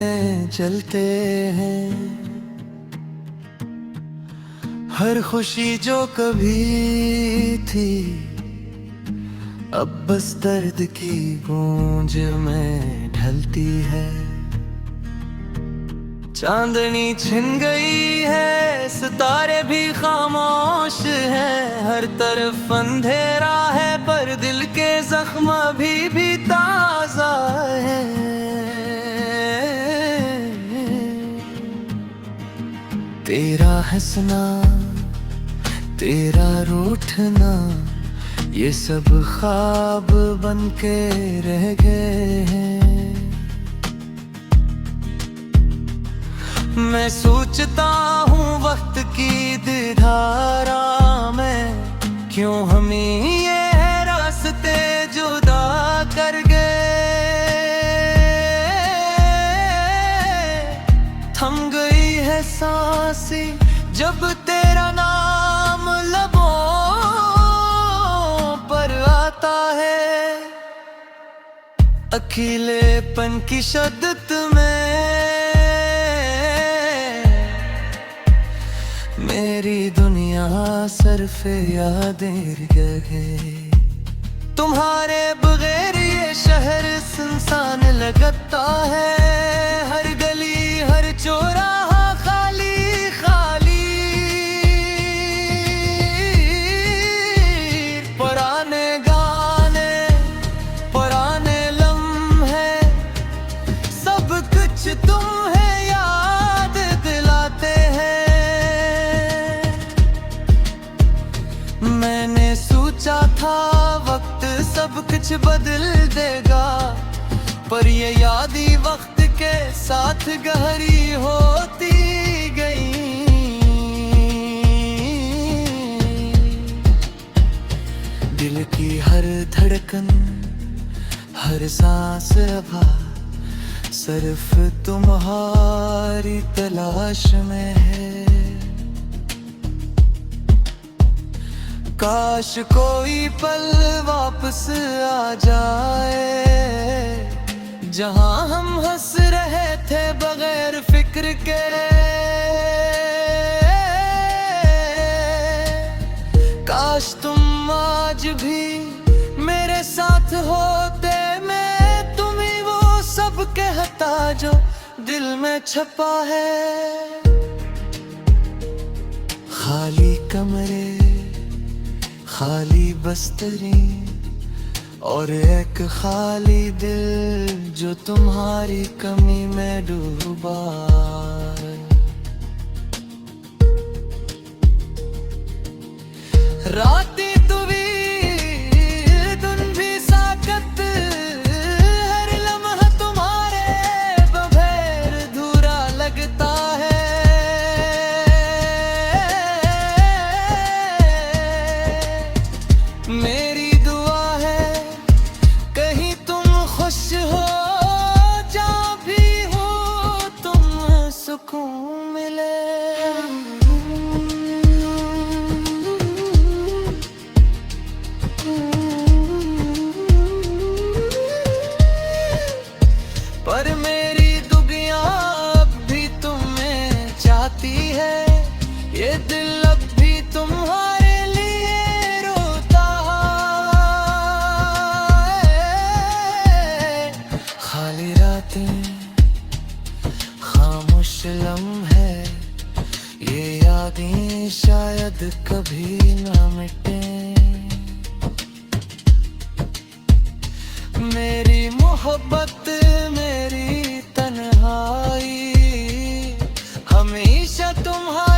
चलते हैं। हर खुशी जो कभी थी अब बस दर्द की गूंज में ढलती है। चांदनी छिन गई है, सितारे भी खामोश हैं। हर तरफ अंधेरा है पर दिल के जख्म अभी भी ताजा है। तेरा हंसना, तेरा रूठना, ये सब ख्वाब बन के रह गए हैं। मैं सोचता हूँ वक्त की धारा में, क्यों हमें ये रास्ते जुदा कर गए। थम गई है सांसें जब तेरा नाम लबों पर आता है। अकेलेपन की शिद्दत में मेरी दुनिया सरफ़े यादें गए। तुम्हारे बगैर ये शहर सुनसान लगता है। हर गली हर चौराहा खाली खाली। पुराने गाने, पुराने लम्हे, सब कुछ तुम्हें याद दिलाते हैं। मैंने सोचा था वक्त सब कुछ बदल देगा, पर ये याद ही वक्त के साथ गहरी होती गई। दिल की हर धड़कन, हर सांस अब सिर्फ तुम्हारी तलाश में है। काश कोई पल वापस आ जाए, जहां हम हंस रहे थे बगैर फिक्र के। काश तुम आज भी मेरे साथ होते, मैं तुम्हें वो सब कहता जो दिल में छपा है। खाली कमरे, खाली बस्तरी और एक खाली दिल जो तुम्हारी कमी में डूबा। रातें तुवील भी साकत, हर लम्हा तुम्हारे बगैर अधूरा लगता है। मेरी दुआ है कहीं तुम खुश हो, जहाँ भी हो तुम सुकून मिले। पर मेरी दुनिया अब भी तुम्हें चाहती है, ये दिल अब भी तुम्हारे लिए रोता है। खाली रातें, खामोश लम्हे, ये यादें शायद कभी ना मिटे। मेरी मोहब्बत, मेरी तन्हाई, हमेशा तुम्हारी